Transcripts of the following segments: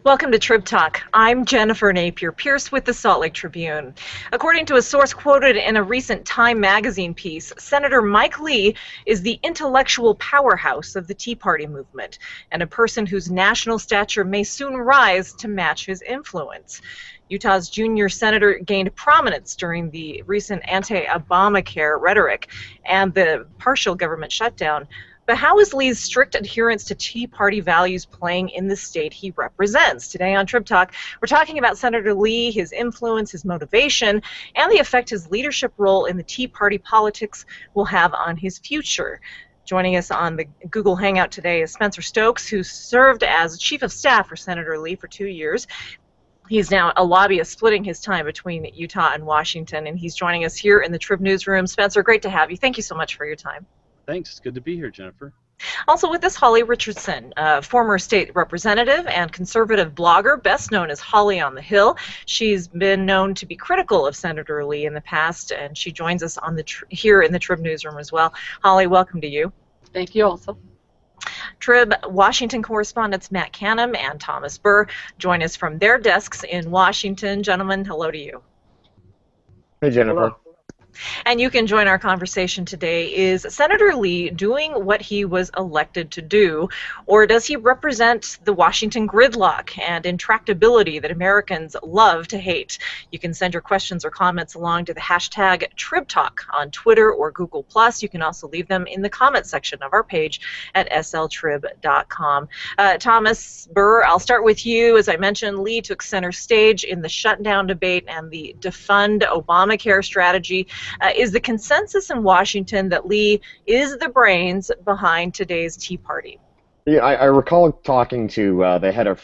Welcome to Trib Talk. I'm Jennifer Napier-Pearce with the Salt Lake Tribune. According to a source quoted in a recent Time magazine piece, Senator Mike Lee is the intellectual powerhouse of the Tea Party movement, and a person whose national stature may soon rise to match his influence. Utah's junior senator gained prominence during the recent anti-Obamacare rhetoric and the partial government shutdown. But how is Lee's strict adherence to Tea Party values playing in the state he represents? Today on Trib Talk, we're talking about Senator Lee, his influence, his motivation, and the effect his leadership role in the Tea Party politics will have on his future. Joining us on the Google Hangout today is Spencer Stokes, who served as chief of staff for Senator Lee for 2 years. He's now a lobbyist splitting his time between Utah and Washington, and he's joining us here in the Trib newsroom. Spencer, great to have you. Thank you so much for your time. Thanks. It's good to be here, Jennifer. Also with us, Holly Richardson, former state representative and conservative blogger, best known as Holly on the Hill. She's been known to be critical of Senator Lee in the past, and she joins us on here in the Trib newsroom as well. Holly, welcome to you. Thank you also. Trib Washington correspondents Matt Canham and Thomas Burr join us from their desks in Washington. Gentlemen, hello to you. Hey, Jennifer. Hello. And you can join our conversation today. Is Senator Lee doing what he was elected to do, or does he represent the Washington gridlock and intractability that Americans love to hate? You can send your questions or comments along to the hashtag Trib Talk on Twitter or Google+. You can also leave them in the comment section of our page at sltrib.com. Thomas Burr, I'll start with you. As I mentioned, Lee took center stage in the shutdown debate and the defund Obamacare strategy. Is the consensus in Washington that Lee is the brains behind today's Tea Party? Yeah, I recall talking to the head of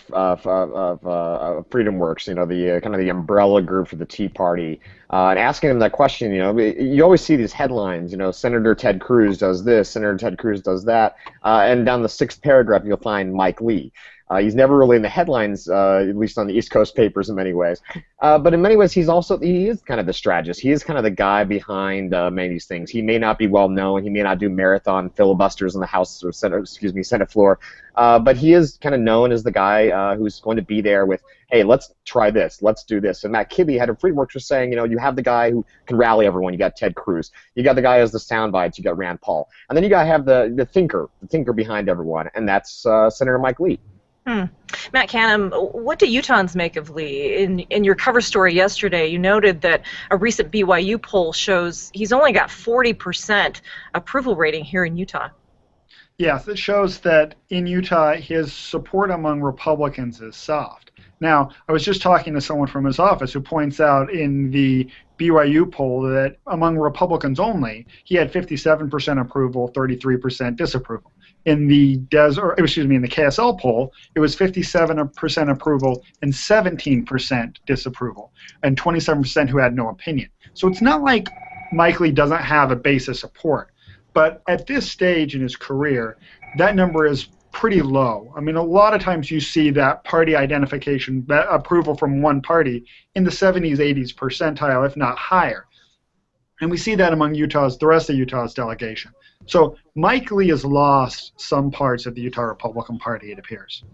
Freedom Works, you know, the kind of the umbrella group for the Tea Party, and asking him that question. You know, you always see these headlines. You know, Senator Ted Cruz does this, Senator Ted Cruz does that, and down the 6th paragraph you'll find Mike Lee. He's never really in the headlines, at least on the East Coast papers in many ways. But in many ways, he is kind of the strategist. He is kind of the guy behind many of these things. He may not be well known. He may not do marathon filibusters in the House or Senate floor. But he is kind of known as the guy who's going to be there with, hey, let's try this, let's do this. And Matt Kibbe, head of Freedom Works, was saying, you know, you have the guy who can rally everyone. You got Ted Cruz. You got the guy who has the sound bites. You got Rand Paul. And then you got to have the thinker behind everyone, and that's Senator Mike Lee. Matt Canham, what do Utahns make of Lee? In your cover story yesterday, you noted that a recent BYU poll shows he's only got 40% approval rating here in Utah. Yes, it shows that in Utah his support among Republicans is soft. Now, I was just talking to someone from his office who points out in the BYU poll that among Republicans only, he had 57% approval, 33% disapproval. In the in the KSL poll, it was 57% approval and 17% disapproval, and 27% who had no opinion. So it's not like Mike Lee doesn't have a base of support, but at this stage in his career, that number is pretty low. I mean, a lot of times you see that party identification, that approval from one party in the 70s, 80s percentile, if not higher. And we see that among the rest of Utah's delegation. So Mike Lee has lost some parts of the Utah Republican Party, it appears.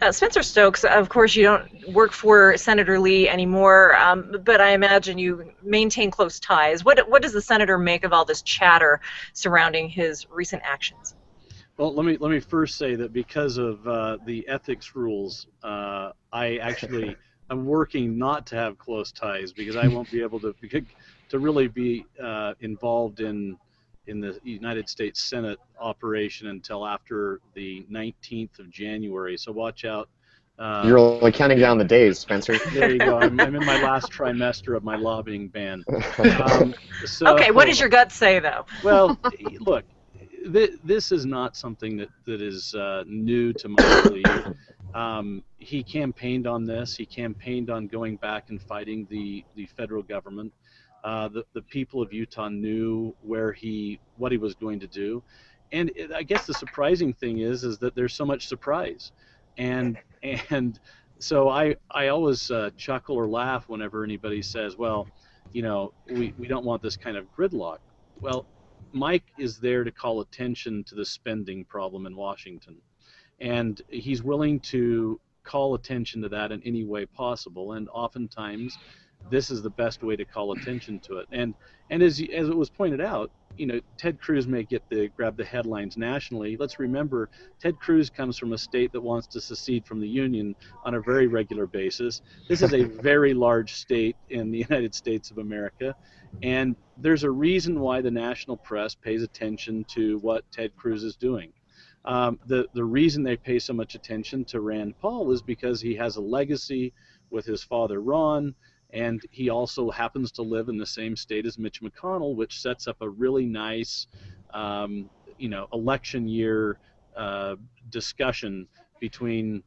Spencer Stokes, of course you don't work for Senator Lee anymore, but I imagine you maintain close ties. What does the senator make of all this chatter surrounding his recent actions? Well, let me first say that because of the ethics rules, I'm working not to have close ties because I won't be able to really be involved in the United States Senate operation until after the 19th of January. So watch out. You're only counting down the days, Spencer. There you go. I'm in my last trimester of my lobbying ban. Okay, what does your gut say, though? Well, look, this is not something that is new to Mike Lee. He campaigned on this. He campaigned on going back and fighting the federal government. The people of Utah knew what he was going to do, and I guess the surprising thing is that there's so much surprise, and so I always chuckle or laugh whenever anybody says, well, you know, we don't want this kind of gridlock. Well, Mike is there to call attention to the spending problem in Washington, and he's willing to call attention to that in any way possible, and oftentimes this is the best way to call attention to it. And as it was pointed out, Ted Cruz may grab the headlines nationally. Let's remember, Ted Cruz comes from a state that wants to secede from the Union on a very regular basis. This is a very large state in the United States of America, and there's a reason why the national press pays attention to what Ted Cruz is doing. The reason they pay so much attention to Rand Paul is because he has a legacy with his father Ron, and he also happens to live in the same state as Mitch McConnell, which sets up a really nice, election year discussion between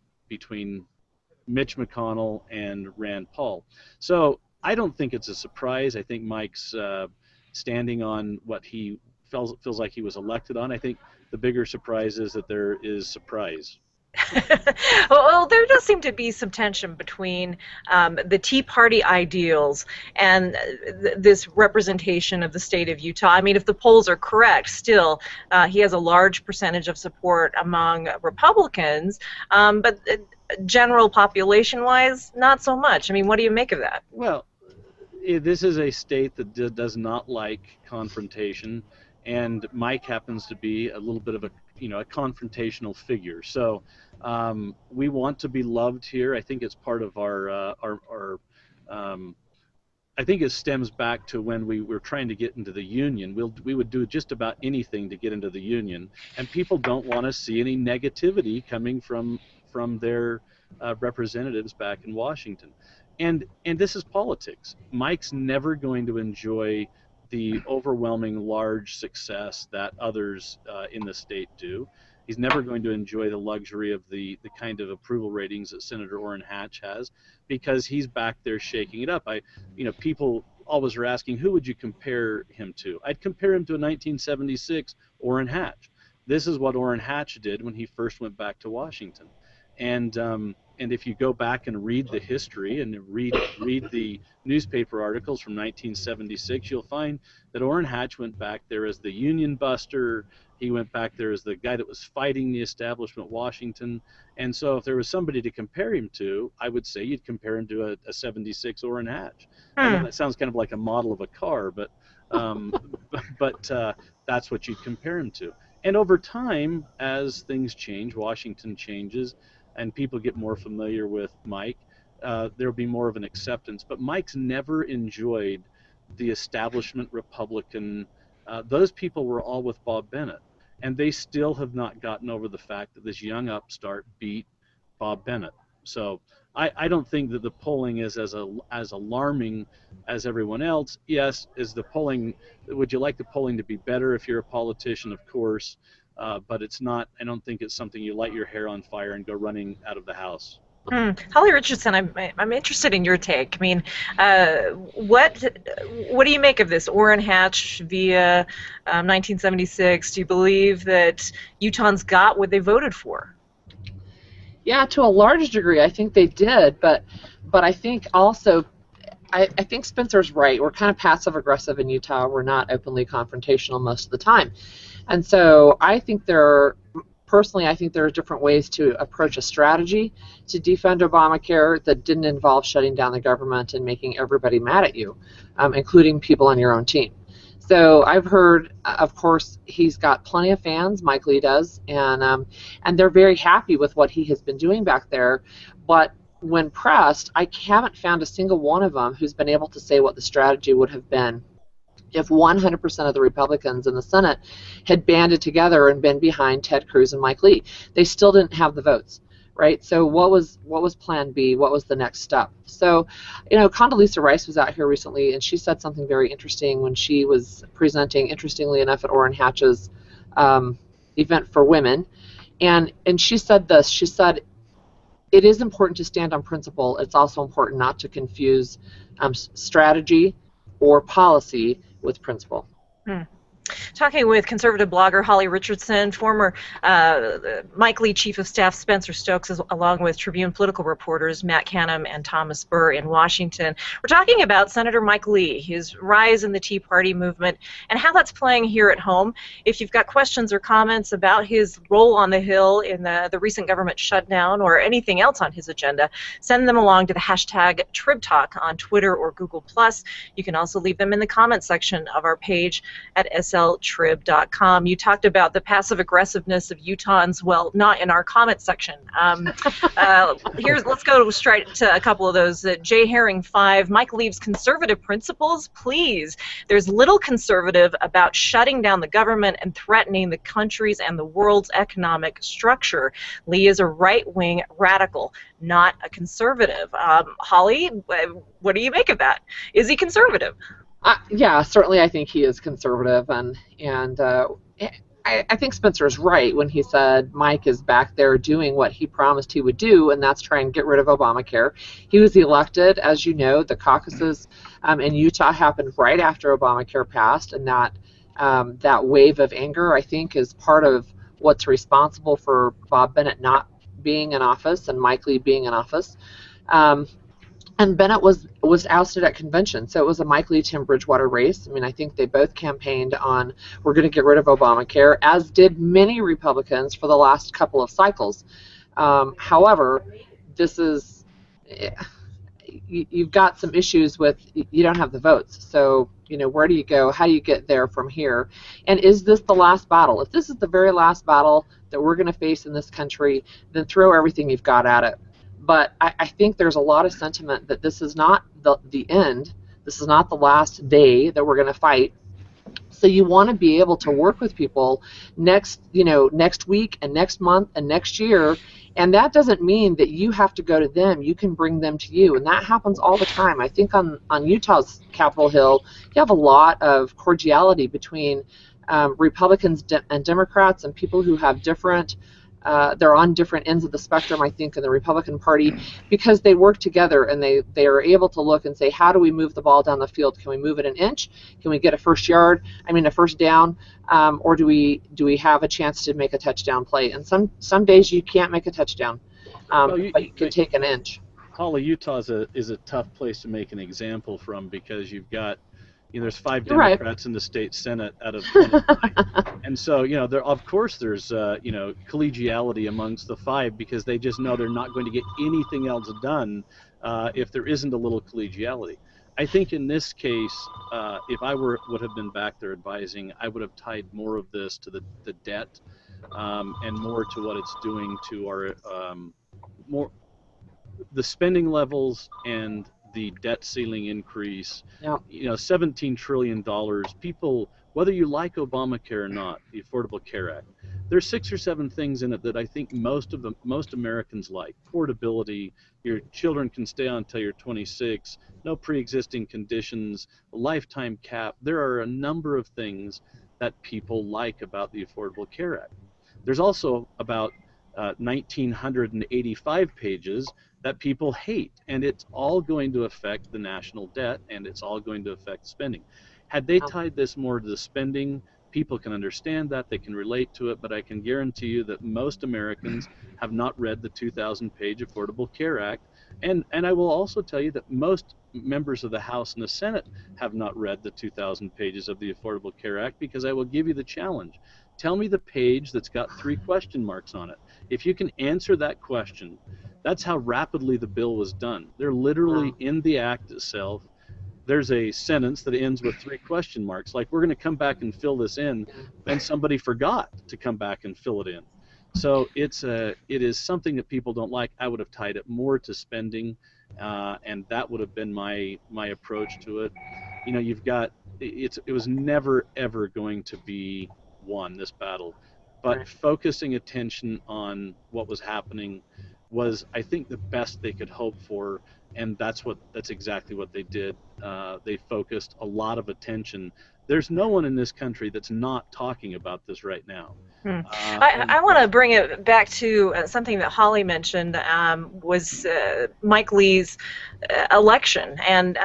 Mitch McConnell and Rand Paul. So I don't think it's a surprise. I think Mike's standing on what he feels like he was elected on. I think the bigger surprise is that there is surprise. Well, there does seem to be some tension between the Tea Party ideals and this representation of the state of Utah. I mean, if the polls are correct, still he has a large percentage of support among Republicans, but general population-wise, not so much. I mean, what do you make of that? Well, this is a state that does not like confrontation, and Mike happens to be a little bit of a confrontational figure. So we want to be loved here. I think it's part of our I think it stems back to when we were trying to get into the Union. We would do just about anything to get into the Union, and people don't want to see any negativity coming from their representatives back in Washington. And this is politics. Mike's never going to enjoy the overwhelming large success that others in the state do. He's never going to enjoy the luxury of the kind of approval ratings that Senator Orrin Hatch has, because he's back there shaking it up. People always are asking, who would you compare him to? I'd compare him to a 1976 Orrin Hatch. This is what Orrin Hatch did when he first went back to Washington. And if you go back and read the history and read the newspaper articles from 1976, you'll find that Orrin Hatch went back there as the Union buster. He went back there as the guy that was fighting the establishment Washington. And so if there was somebody to compare him to, I would say you'd compare him to a 76 Orrin Hatch. I know that sounds kind of like a model of a car, but that's what you'd compare him to. And over time, as things change, Washington changes, and people get more familiar with Mike, there'll be more of an acceptance. But Mike's never enjoyed the establishment Republican. Those people were all with Bob Bennett, and they still have not gotten over the fact that this young upstart beat Bob Bennett. So I don't think that the polling is as alarming as everyone else. Yes, would you like the polling to be better if you're a politician? Of course. But it's not. I don't think it's something you light your hair on fire and go running out of the house. Holly Richardson, I'm interested in your take. I mean, what do you make of this Orrin Hatch via 1976? Do you believe that Utahns got what they voted for? Yeah, to a large degree, I think they did. But I think also, I think Spencer's right. We're kind of passive aggressive in Utah. We're not openly confrontational most of the time. And so I think personally, I think there are different ways to approach a strategy to defend Obamacare that didn't involve shutting down the government and making everybody mad at you, including people on your own team. So I've heard, of course, he's got plenty of fans, Mike Lee does, and they're very happy with what he has been doing back there. But when pressed, I haven't found a single one of them who's been able to say what the strategy would have been if 100% of the Republicans in the Senate had banded together and been behind Ted Cruz and Mike Lee. They still didn't have the votes, right? So what was Plan B? What was the next step? So, Condoleezza Rice was out here recently, and she said something very interesting when she was presenting, interestingly enough, at Orrin Hatch's event for women, and she said this. She said, it is important to stand on principle. It's also important not to confuse strategy or policy with principle. Talking with conservative blogger Holly Richardson, former Mike Lee Chief of Staff Spencer Stokes, along with Tribune political reporters Matt Canham and Thomas Burr in Washington. We're talking about Senator Mike Lee, his rise in the Tea Party movement, and how that's playing here at home. If you've got questions or comments about his role on the Hill in the recent government shutdown or anything else on his agenda, send them along to the hashtag Trib Talk on Twitter or Google+. You can also leave them in the comment section of our page at sltrib.com. You talked about the passive aggressiveness of Utahns. Well, not in our comment section. Let's go straight to a couple of those. J Herring 5, Mike leaves conservative principles, please. There's little conservative about shutting down the government and threatening the country's and the world's economic structure. Lee is a right-wing radical, not a conservative. Holly, what do you make of that? Is he conservative? Yeah, certainly I think he is conservative, and I think Spencer's right when he said Mike is back there doing what he promised he would do, and that's try and get rid of Obamacare. He was elected, as you know. The caucuses in Utah happened right after Obamacare passed, and that wave of anger, I think, is part of what's responsible for Bob Bennett not being in office and Mike Lee being in office. And Bennett was ousted at convention, so it was a Mike Lee, Tim Bridgewater race. I mean, I think they both campaigned on we're going to get rid of Obamacare, as did many Republicans for the last couple of cycles. However, this is you've got some issues with you don't have the votes. So where do you go? How do you get there from here? And is this the last battle? If this is the very last battle that we're going to face in this country, then throw everything you've got at it. But I think there's a lot of sentiment that this is not the end. This is not the last day that we're going to fight. So you want to be able to work with people next week and next month and next year. And that doesn't mean that you have to go to them. You can bring them to you. And that happens all the time. I think on Utah's Capitol Hill, you have a lot of cordiality between Republicans and Democrats and people who have different they're on different ends of the spectrum, I think, in the Republican Party, because they work together and they are able to look and say, how do we move the ball down the field? Can we move it an inch? Can we get a first down? Or do we have a chance to make a touchdown play? And some days you can't make a touchdown, but you can take an inch. Holly, Utah is a tough place to make an example from because you've got there's 5 Right. Democrats in the state Senate out of 29. And so, there of course there's collegiality amongst the 5 because they just know they're not going to get anything else done if there isn't a little collegiality. I think in this case, if I would have been back there advising, I would have tied more of this to the debt and more to what it's doing to our the spending levels and the debt ceiling increase. Yep. $17 trillion. People, whether you like Obamacare or not, the Affordable Care Act, there's 6 or 7 things in it that I think most Americans like. Portability, your children can stay on until you're 26, no pre-existing conditions, a lifetime cap. There are a number of things that people like about the Affordable Care Act. There's also about 1,985 pages that people hate, and it's all going to affect the national debt, and it's all going to affect spending. Had they tied this more to the spending, people can understand that, they can relate to it, but I can guarantee you that most Americans have not read the 2,000-page Affordable Care Act, and I will also tell you that most members of the House and the Senate have not read the 2,000 pages of the Affordable Care Act, because I will give you the challenge. Tell me the page that's got 3 question marks on it. If you can answer that question, that's how rapidly the bill was done. They're literally in the act itself. There's a sentence that ends with 3 question marks, like we're going to come back and fill this in, and somebody forgot to come back and fill it in. So it is something that people don't like. I would have tied it more to spending, and that would have been my approach to it. You've got it was never ever going to be won, this battle, but focusing attention on what was happening was, I think, the best they could hope for, and that's exactly what they did. They focused a lot of attention. There's no one in this country that's not talking about this right now. I want to bring it back to something that Holly mentioned, was Mike Lee's election. And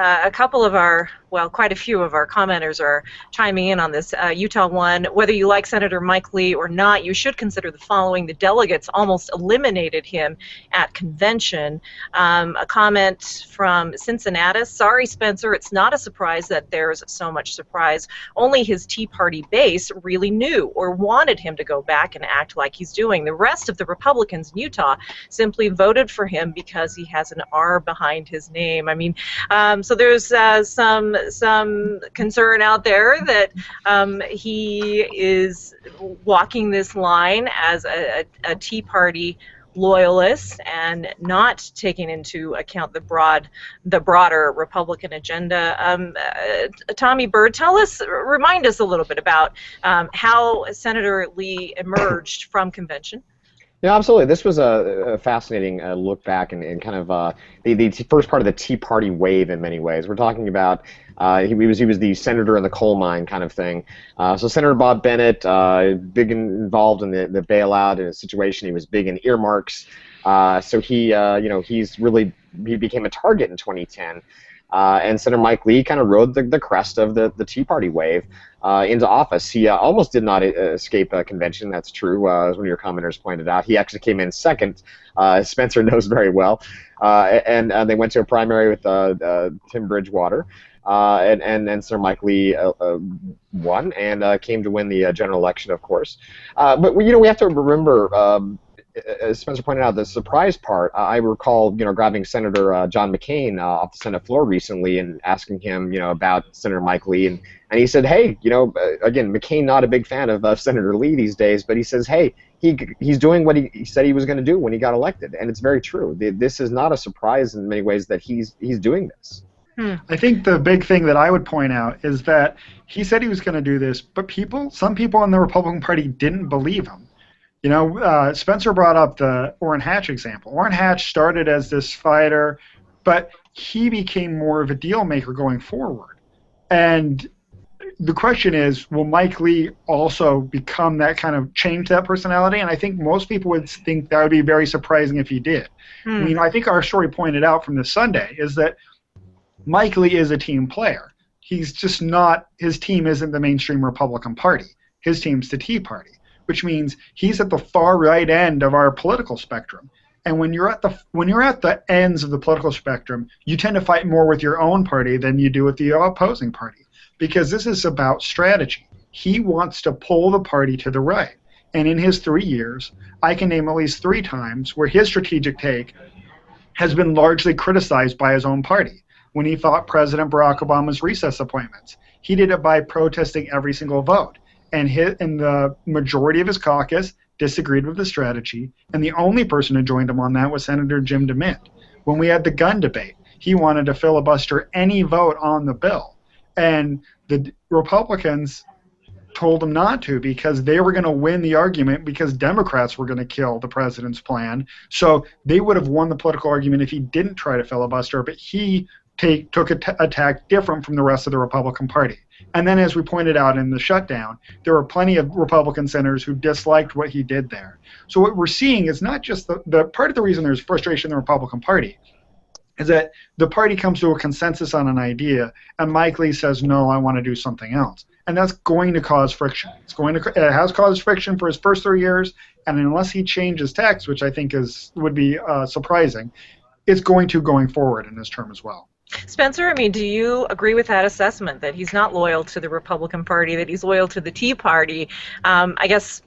quite a few of our commenters are chiming in on this. Utah one, whether you like Senator Mike Lee or not, you should consider the following. The delegates almost eliminated him at convention. A comment from Cincinnati, sorry, Spencer, it's not a surprise that there's so much surprise. Only his Tea Party base really knew or wanted him to go back and act like he's doing. The rest of the Republicans in Utah simply voted for him because he has an R behind his name. I mean, so there's some concern out there that he is walking this line as a Tea Party loyalist and not taking into account the broader Republican agenda. Tommy Burr, remind us a little bit about how Senator Lee emerged from convention. Yeah, absolutely. This was a fascinating look back and kind of the first part of the Tea Party wave in many ways. We're talking about he was the senator in the coal mine kind of thing. So Senator Bob Bennett, big involved in the bailout in a situation. He was big in earmarks. So he became a target in 2010. And Senator Mike Lee kind of rode the crest of the Tea Party wave into office. He almost did not escape a convention. That's true, as one of your commenters pointed out. He actually came in second. Spencer knows very well. And they went to a primary with Tim Bridgewater. And Senator Mike Lee won and came to win the general election, of course. But we have to remember, as Spencer pointed out, the surprise part. I recall, grabbing Senator John McCain off the Senate floor recently and asking him, about Senator Mike Lee, and he said, hey, again, McCain not a big fan of Senator Lee these days, but he says, hey, he's doing what he said he was going to do when he got elected, and it's very true. This is not a surprise in many ways that he's doing this. I think the big thing that I would point out is that he said he was going to do this, but some people in the Republican Party didn't believe him. Spencer brought up the Orrin Hatch example. Orrin Hatch started as this fighter, but he became more of a deal maker going forward. And the question is, will Mike Lee also become that kind of change that personality? And I think most people would think that would be very surprising if he did. I think our story pointed out from this Sunday is that Mike Lee is a team player. He's just not, his team isn't the mainstream Republican Party. His team's the Tea Party, which means he's at the far right end of our political spectrum. And when you're at the ends of the political spectrum, you tend to fight more with your own party than you do with the opposing party, because this is about strategy. He wants to pull the party to the right. And in his 3 years, I can name at least 3 times where his strategic take has been largely criticized by his own party. When he fought President Barack Obama's recess appointments, he did it by protesting every single vote. And the majority of his caucus disagreed with the strategy, and the only person who joined him on that was Senator Jim DeMint. When we had the gun debate, he wanted to filibuster any vote on the bill, and the Republicans told him not to because they were going to win the argument because Democrats were going to kill the president's plan. So they would have won the political argument if he didn't try to filibuster, but he took a tack different from the rest of the Republican Party. And then, as we pointed out in the shutdown, there were plenty of Republican senators who disliked what he did there. So what we're seeing is not just the part of the reason there's frustration in the Republican Party is that the party comes to a consensus on an idea, and Mike Lee says, no, I want to do something else. And that's going to cause friction. It has caused friction for his first 3 years, and unless he changes text, which I think would be surprising, it's going forward in his term as well. Spencer, do you agree with that assessment that he's not loyal to the Republican Party, that he's loyal to the Tea Party? I guess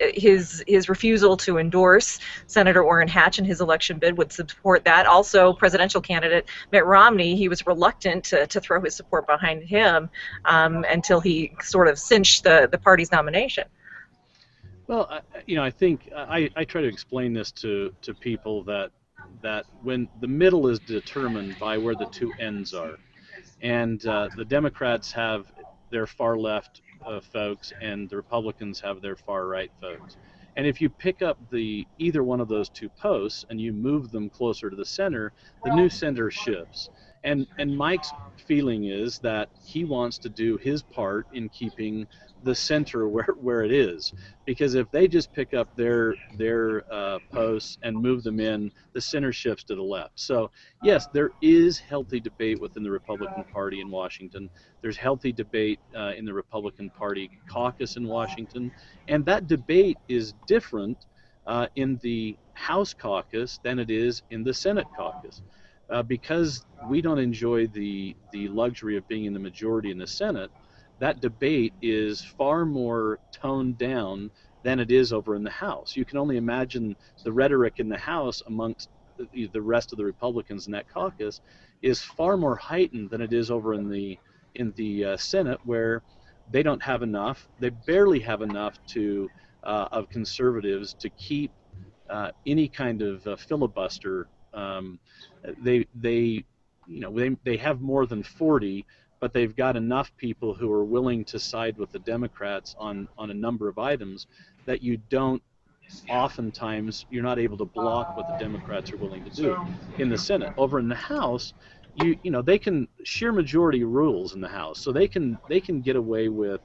his refusal to endorse Senator Orrin Hatch in his election bid would support that. Also, presidential candidate Mitt Romney, he was reluctant to throw his support behind him until he sort of cinched the party's nomination. Well, I think I try to explain this to people that when the middle is determined by where the two ends are, and the Democrats have their far left folks and the Republicans have their far right folks, and if you pick up either one of those two posts and you move them closer to the center, the new center shifts. And Mike's feeling is that he wants to do his part in keeping the center where it is, because if they just pick up their post close and move them in, the center shifts to the left. So yes, there is healthy debate within the Republican Party in Washington. There's healthy debate in the Republican Party caucus in Washington, and that debate is different in the House caucus than it is in the Senate caucus. Because we don't enjoy the luxury of being in the majority in the Senate, that debate is far more toned down than it is over in the House. You can only imagine the rhetoric in the House amongst the rest of the Republicans in that caucus is far more heightened than it is over in the Senate, where they don't have enough. They barely have enough of conservatives to keep any kind of filibuster. They have more than 40, but they've got enough people who are willing to side with the Democrats on a number of items that you don't, oftentimes, you're not able to block what the Democrats are willing to do in the Senate. Over in the House, they can sheer majority rules in the House, so they can get away with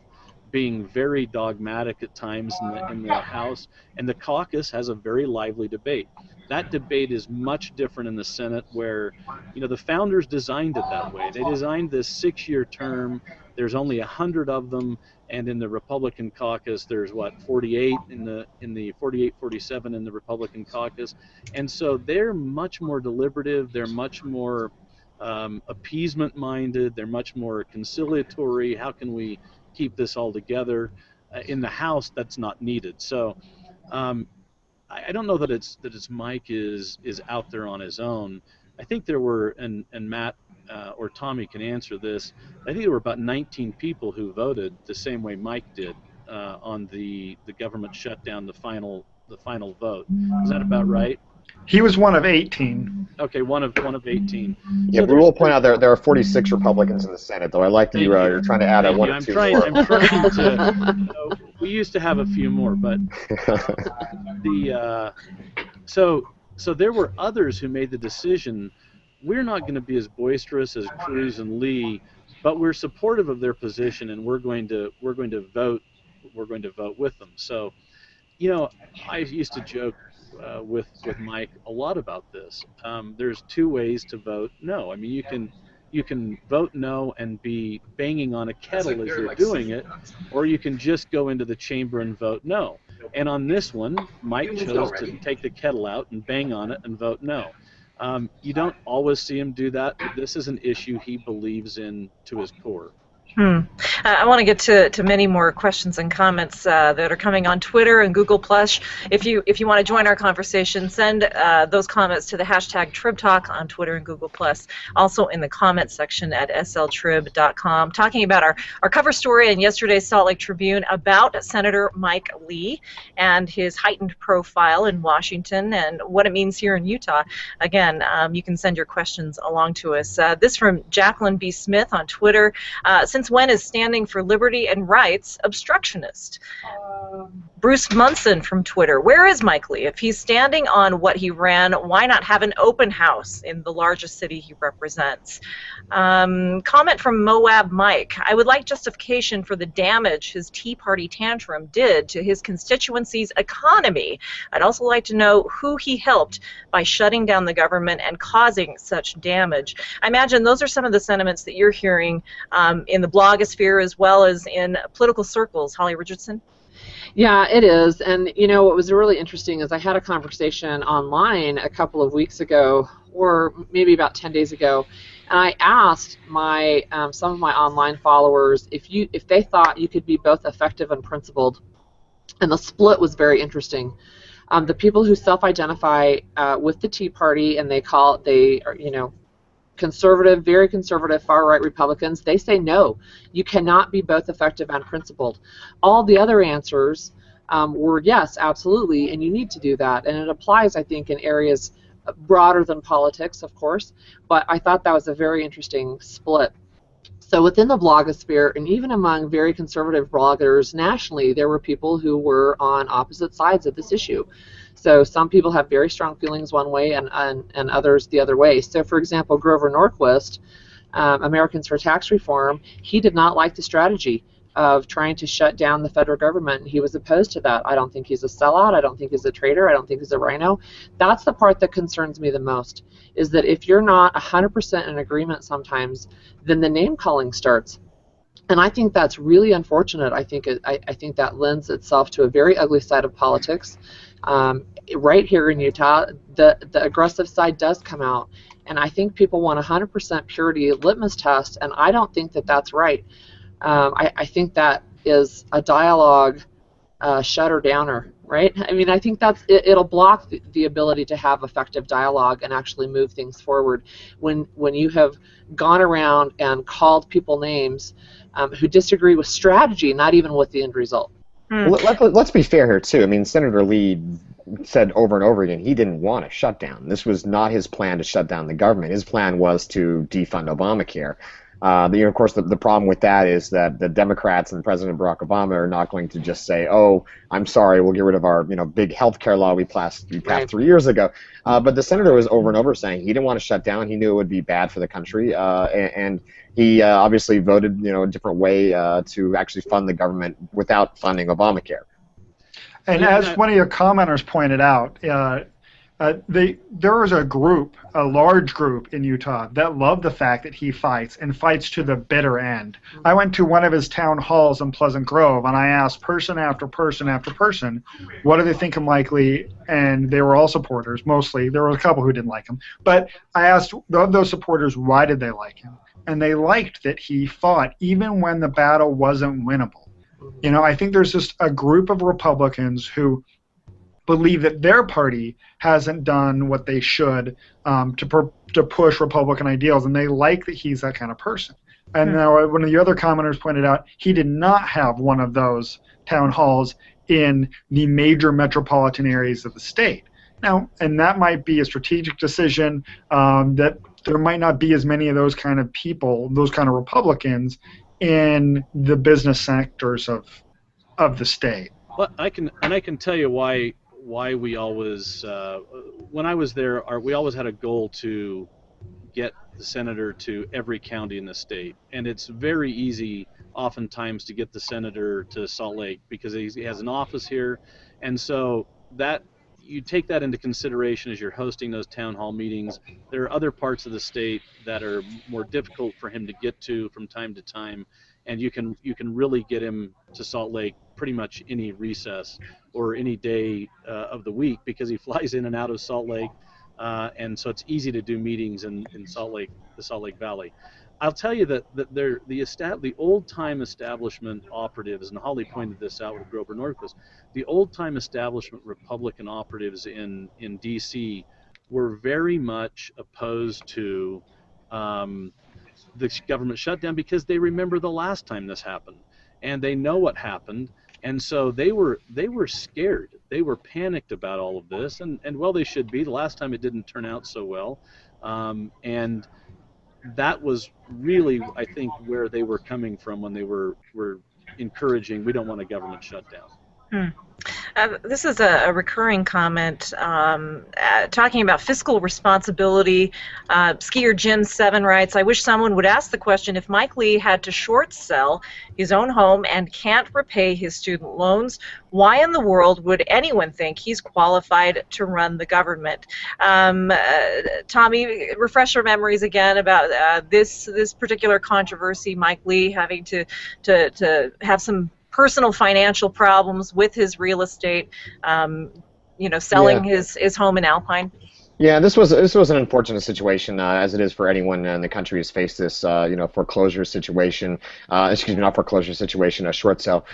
being very dogmatic at times in the House, and the caucus has a very lively debate. That debate is much different in the Senate, where the founders designed it that way. They designed this 6-year term. There's only 100 of them, and in the Republican caucus, there's 48 in the 48, 47 in the Republican caucus, and so they're much more deliberative. They're much more appeasement minded. They're much more conciliatory. How can we keep this all together? In the House, that's not needed. So I don't know that it's Mike is out there on his own. I think there were, and Matt or Tommy can answer this, I think there were about 19 people who voted the same way Mike did on the government shutdown, the final vote. Is that about right? He was one of 18. Okay, one of 18. Yeah, So we will point out there are 46 Republicans in the Senate, though. I like that you're trying to add a 1 or 2 more. I'm trying to. We used to have a few more, but so there were others who made the decision. We're not going to be as boisterous as Cruz and Lee, but we're supportive of their position, and we're going to vote. We're going to vote with them. So, I used to joke with Mike a lot about this. There's 2 ways to vote no. I mean, you can vote no and be banging on a kettle as you're doing it, or you can just go into the chamber and vote no. And on this one, Mike chose to take the kettle out and bang on it and vote no. You don't always see him do that, but this is an issue he believes in to his core. I want to get to many more questions and comments that are coming on Twitter and Google+. If you want to join our conversation, send those comments to the hashtag Trib Talk on Twitter and Google+. Also in the comments section at sltrib.com, talking about our cover story in yesterday's Salt Lake Tribune about Senator Mike Lee and his heightened profile in Washington and what it means here in Utah. Again, you can send your questions along to us. This from Jacqueline B. Smith on Twitter. Since when is standing for liberty and rights obstructionist? Bruce Munson from Twitter. Where is Mike Lee? If he's standing on what he ran, why not have an open house in the largest city he represents? Comment from Moab Mike. I would like justification for the damage his Tea Party tantrum did to his constituency's economy. I'd also like to know who he helped by shutting down the government and causing such damage. I imagine those are some of the sentiments that you're hearing in the blogosphere as well as in political circles. Holly Richardson? Yeah, it is. And, what was really interesting is I had a conversation online a couple of weeks ago, or maybe about 10 days ago, and I asked my some of my online followers if they thought you could be both effective and principled, and the split was very interesting. The people who self-identify with the Tea Party and they are, conservative, very conservative, far-right Republicans, they say no, you cannot be both effective and principled. All the other answers were yes, absolutely, and you need to do that. And it applies, I think, in areas broader than politics, of course, but I thought that was a very interesting split. So within the blogosphere, and even among very conservative bloggers nationally, there were people who were on opposite sides of this issue. So some people have very strong feelings one way and others the other way. So for example, Grover Norquist, Americans for Tax Reform, he did not like the strategy. of trying to shut down the federal government, and he was opposed to that. I don't think he's a sellout. I don't think he's a traitor. I don't think he's a rhino. That's the part that concerns me the most, is that if you're not 100% in agreement sometimes, then the name-calling starts. And I think that's really unfortunate. I think that lends itself to a very ugly side of politics. Right here in Utah, the aggressive side does come out, and I think people want 100% purity litmus test, and I don't think that that's right. I think that is a dialogue shutter downer, right? I mean, I think it'll block the ability to have effective dialogue and actually move things forward when you have gone around and called people names who disagree with strategy, not even with the end result. Well, let's be fair here, too. I mean, Senator Lee said over and over again he didn't want a shutdown. This was not his plan to shut down the government. His plan was to defund Obamacare. Of course, the problem with that is that the Democrats and President Barack Obama are not going to just say, "Oh, I'm sorry, we'll get rid of our big health care law we passed 3 years ago." But the senator was over and over saying he didn't want to shut down. He knew it would be bad for the country, and he obviously voted a different way to actually fund the government without funding Obamacare. And as one of your commenters pointed out, there was a large group in Utah that loved the fact that he fights and fights to the bitter end. I went to one of his town halls in Pleasant Grove, and I asked person after person after person, what do they think of Mike Lee? And they were all supporters, mostly. There were a couple who didn't like him. But I asked of those supporters, why did they like him? And they liked that he fought, even when the battle wasn't winnable. I think there's just a group of Republicans who believe that their party hasn't done what they should to push Republican ideals, and they like that he's that kind of person. And now one of the other commenters pointed out he did not have one of those town halls in the major metropolitan areas of the state. Now, and that might be a strategic decision, that there might not be as many of those kind of people, those kind of Republicans, in the business sectors of the state. Well, I can tell you why we always, when I was there, we always had a goal to get the senator to every county in the state. And it's very easy oftentimes to get the senator to Salt Lake because he has an office here. And so that you take that into consideration as you're hosting those town hall meetings. There are other parts of the state that are more difficult for him to get to from time to time. And you can really get him to Salt Lake pretty much any recess or any day of the week because he flies in and out of Salt Lake, and so it's easy to do meetings in Salt Lake, the Salt Lake Valley. I'll tell you that the old-time establishment operatives, and Holly pointed this out with Grover Norquist, the old-time establishment Republican operatives in D.C. were very much opposed to the government shutdown because they remember the last time this happened, and they know what happened, and so they were scared. They were panicked about all of this, and well, they should be. The last time it didn't turn out so well, and that was really, I think, where they were coming from when they were encouraging, we don't want a government shutdown. This is a recurring comment talking about fiscal responsibility. Skier Jin 7 writes, I wish someone would ask the question, if Mike Lee had to short sell his own home and can't repay his student loans, why in the world would anyone think he's qualified to run the government? Tommy, refresh our memories again about this particular controversy, Mike Lee having to have some personal financial problems with his real estate, selling his home in Alpine. Yeah, this was an unfortunate situation, as it is for anyone in the country who's faced this, foreclosure situation. Not foreclosure situation, a short sale.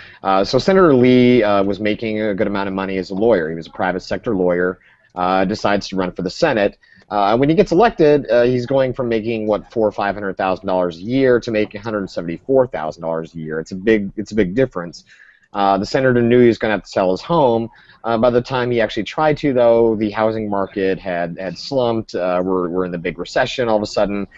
So Senator Lee was making a good amount of money as a lawyer. He was a private sector lawyer. Decides to run for the Senate. When he gets elected, he's going from making $400,000 or $500,000 a year to making $174,000 a year. It's a big difference. The senator knew he was going to have to sell his home. By the time he actually tried to, though, the housing market had slumped. We're in the big recession. All of a sudden,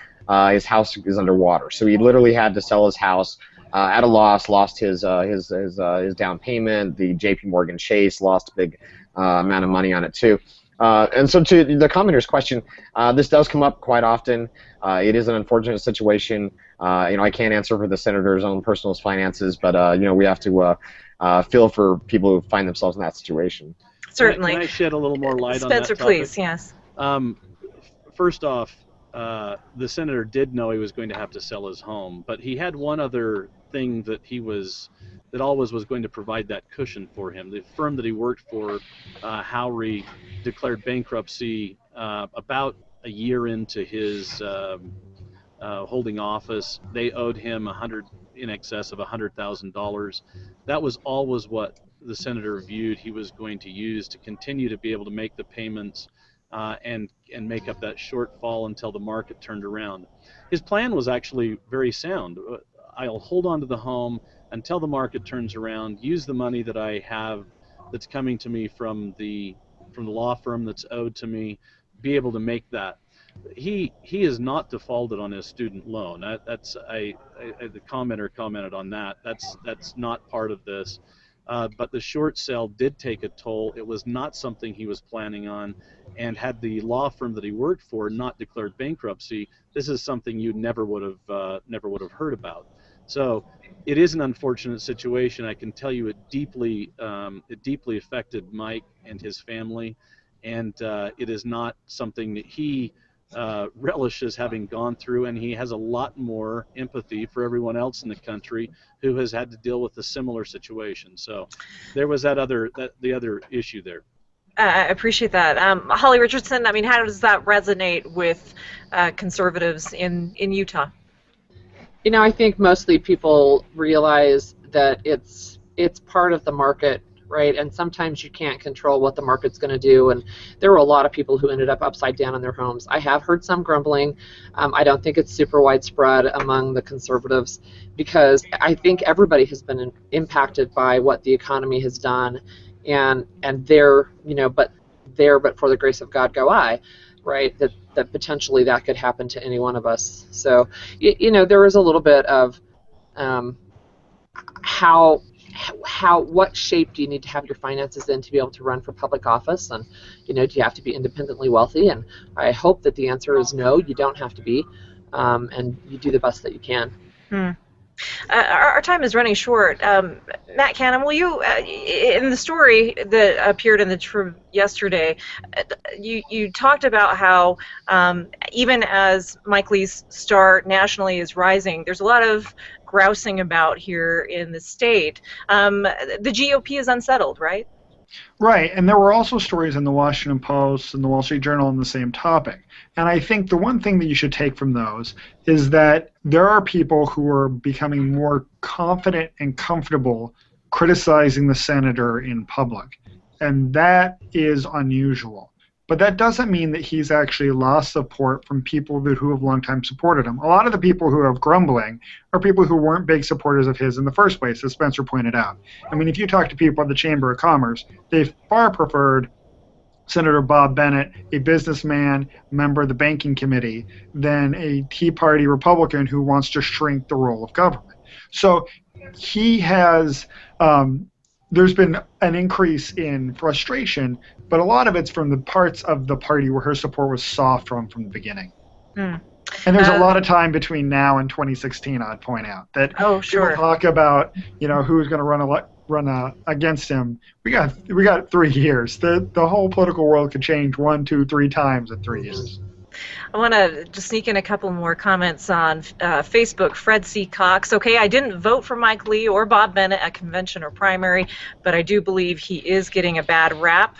his house is underwater. So he literally had to sell his house at a loss. Lost his down payment. The J.P. Morgan Chase lost a big amount of money on it too. And so to the commenter's question, this does come up quite often. It is an unfortunate situation. I can't answer for the senator's own personal finances, but we have to feel for people who find themselves in that situation. Certainly. Can I shed a little more light on that Spencer, topic? please, yes. First off, the senator did know he was going to have to sell his home, but he had one other thing that always was going to provide that cushion for him. The firm that he worked for, Howry, declared bankruptcy about a year into his holding office. They owed him in excess of $100,000. That was always what the senator viewed he was going to use to continue to be able to make the payments and make up that shortfall until the market turned around. His plan was actually very sound. I'll hold on to the home until the market turns around, use the money that I have that's coming to me from the law firm that's owed to me, be able to make that. He is not defaulted on his student loan. The commenter commented on that. That's not part of this. But the short sale did take a toll. It was not something he was planning on, and had the law firm that he worked for not declared bankruptcy, this is something you never would have heard about. So it is an unfortunate situation. I can tell you it deeply affected Mike and his family, and it is not something that he relishes having gone through, and he has a lot more empathy for everyone else in the country who has had to deal with a similar situation. So there was the other issue there. I appreciate that. Holly Richardson, I mean, how does that resonate with conservatives in Utah? I think mostly people realize that it's part of the market, right? And sometimes you can't control what the market's going to do. And there were a lot of people who ended up upside down in their homes. I have heard some grumbling. I don't think it's super widespread among the conservatives, because I think everybody has been impacted by what the economy has done. And but for the grace of God go I, right? That potentially that could happen to any one of us. So, there is a little bit of what shape do you need to have your finances in to be able to run for public office, and do you have to be independently wealthy? And I hope that the answer is no, you don't have to be, and you do the best that you can. Our time is running short. Matt Canham, will you, in the story that appeared in the Trib yesterday, you talked about how even as Mike Lee's star nationally is rising, there's a lot of grousing about here in the state. The GOP is unsettled, right? Right, and there were also stories in the Washington Post and the Wall Street Journal on the same topic. And I think the one thing that you should take from those is that there are people who are becoming more confident and comfortable criticizing the senator in public. And that is unusual. But that doesn't mean that he's actually lost support from people who have long time supported him. A lot of the people who have grumbling are people who weren't big supporters of his in the first place, as Spencer pointed out. I mean, if you talk to people at the Chamber of Commerce, they far preferred Senator Bob Bennett, a businessman, member of the banking committee, than a Tea Party Republican who wants to shrink the role of government. So he has there's been an increase in frustration, but a lot of it's from the parts of the party where her support was soft from the beginning. And there's a lot of time between now and 2016, I'd point out. That people talk about, who's going to run against him. We got 3 years. The whole political world could change 1, 2, 3 times in 3 years. I want to just sneak in a couple more comments on Facebook. Fred C. Cox. Okay, I didn't vote for Mike Lee or Bob Bennett at convention or primary, but I do believe he is getting a bad rap.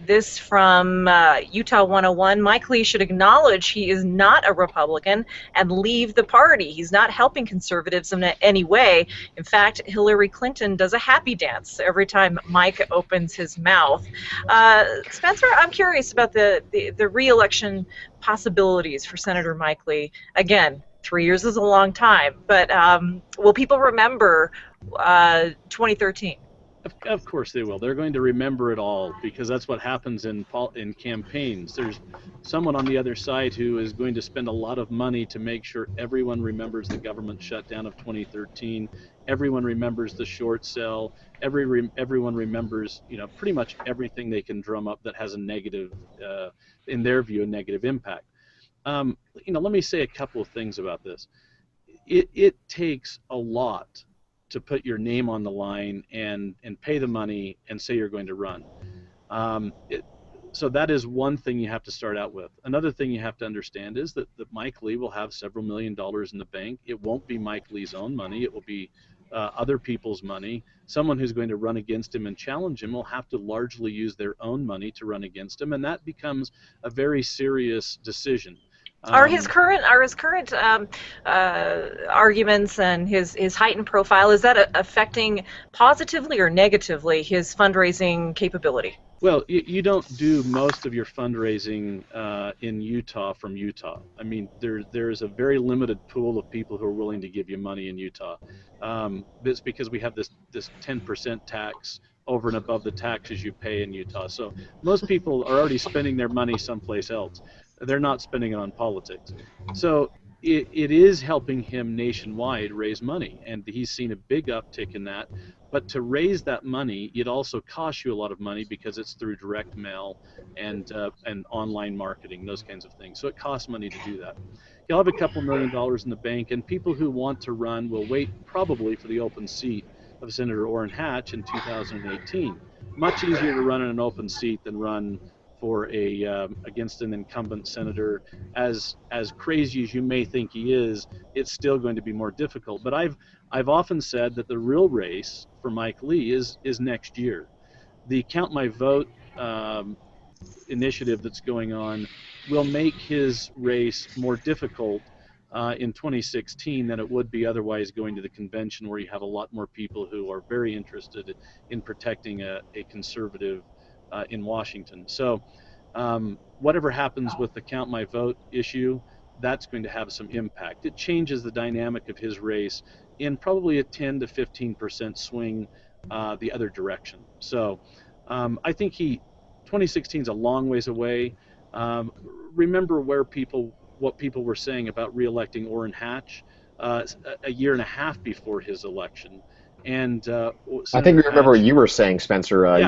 This from Utah 101. Mike Lee should acknowledge he is not a Republican and leave the party. He's not helping conservatives in any way. In fact, Hillary Clinton does a happy dance every time Mike opens his mouth. Spencer, I'm curious about the re-election possibilities for Senator Mike Lee. Again, 3 years is a long time, but will people remember 2013? Of course they will. They're going to remember it all, because that's what happens in campaigns. There's someone on the other side who is going to spend a lot of money to make sure everyone remembers the government shutdown of 2013. Everyone remembers the short sell. Everyone remembers, pretty much everything they can drum up that has a negative, in their view, a negative impact. Let me say a couple of things about this. It takes a lot to put your name on the line and pay the money and say you're going to run. So that is one thing you have to start out with. Another thing you have to understand is that Mike Lee will have several $1 million in the bank. It won't be Mike Lee's own money. It will be other people's money. Someone who's going to run against him and challenge him will have to largely use their own money to run against him, and that becomes a very serious decision. Are his current arguments and his heightened profile, is that affecting positively or negatively his fundraising capability? Well, you don't do most of your fundraising in Utah from Utah. I mean, there is a very limited pool of people who are willing to give you money in Utah. It's because we have this 10% tax over and above the taxes you pay in Utah. So most people are already spending their money someplace else. They're not spending it on politics. So it is helping him nationwide raise money, and he's seen a big uptick in that. But to raise that money, it also costs you a lot of money because it's through direct mail and online marketing, those kinds of things. So it costs money to do that. He'll have a couple $1 million in the bank, and people who want to run will wait probably for the open seat of Senator Orrin Hatch in 2018. Much easier to run in an open seat than run for against an incumbent senator. As crazy as you may think he is, it's still going to be more difficult. But I've often said that the real race for Mike Lee is next year. The Count My Vote initiative that's going on will make his race more difficult in 2016 than it would be otherwise going to the convention, where you have a lot more people who are very interested in protecting a conservative in Washington. So whatever happens with the Count My Vote issue, that's going to have some impact. It changes the dynamic of his race in probably a 10 to 15% swing the other direction. So I think 2016 is a long ways away. Remember what people were saying about re-electing Orrin Hatch a year and a half before his election. And I think we remember what you were saying, Spencer. Yeah,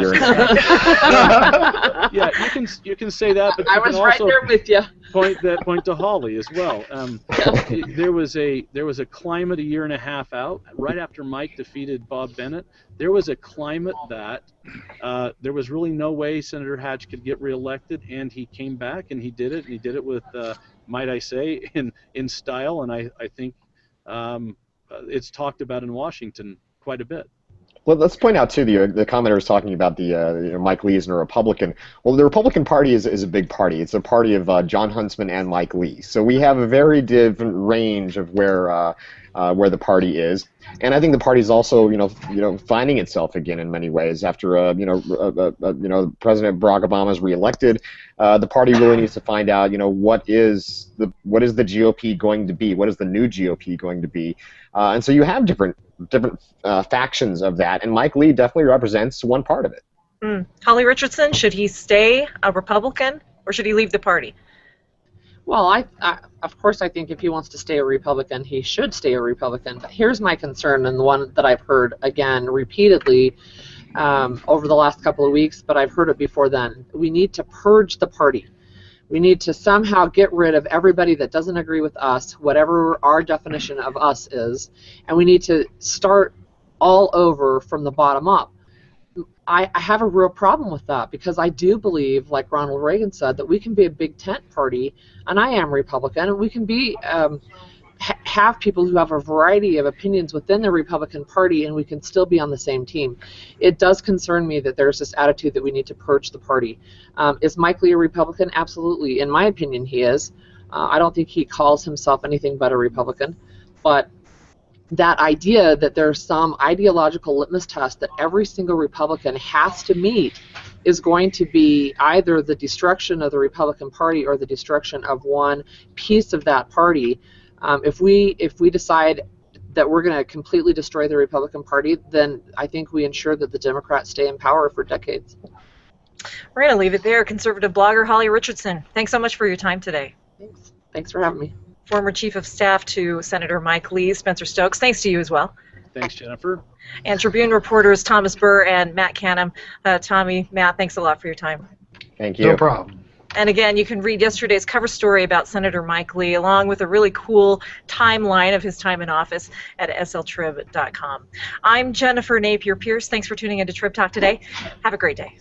you can say that, but I was right there with you. Point to Holly as well. There was a climate a year and a half out, right after Mike defeated Bob Bennett. There was a climate that there was really no way Senator Hatch could get reelected, and he came back and he did it, and he did it with, might I say, in style, and I think it's talked about in Washington quite a bit. Well, let's point out too, the commenter was talking about the Mike Lee is a Republican. Well, the Republican Party is a big party. It's a party of John Huntsman and Mike Lee. So we have a very different range of where the party is, and I think the party is also finding itself again in many ways after President Barack Obama is reelected. The party really needs to find out what is the GOP going to be? What is the new GOP going to be? And so you have different factions of that, and Mike Lee definitely represents one part of it. Holly Richardson, should he stay a Republican or should he leave the party? Well, of course I think if he wants to stay a Republican, he should stay a Republican. But here's my concern, and the one that I've heard again repeatedly over the last couple of weeks, but I've heard it before then. We need to purge the party. We need to somehow get rid of everybody that doesn't agree with us, whatever our definition of us is, and we need to start all over from the bottom up. I have a real problem with that, because I do believe, like Ronald Reagan said, that we can be a big tent party, and I am Republican, and we can be have people who have a variety of opinions within the Republican Party, and we can still be on the same team. It does concern me that there's this attitude that we need to purge the party. Is Mike Lee a Republican? Absolutely. In my opinion, he is. I don't think he calls himself anything but a Republican, but that idea that there's some ideological litmus test that every single Republican has to meet is going to be either the destruction of the Republican Party or the destruction of one piece of that party. If we decide that we're going to completely destroy the Republican Party, then I think we ensure that the Democrats stay in power for decades. We're going to leave it there. Conservative blogger Holly Richardson, thanks so much for your time today. Thanks for having me. Former Chief of Staff to Senator Mike Lee, Spencer Stokes, thanks to you as well. Thanks, Jennifer. And Tribune reporters Thomas Burr and Matt Canham. Tommy, Matt, thanks a lot for your time. Thank you. No problem. And again, you can read yesterday's cover story about Senator Mike Lee, along with a really cool timeline of his time in office at sltrib.com. I'm Jennifer Napier-Pearce. Thanks for tuning in to Trib Talk today. Have a great day.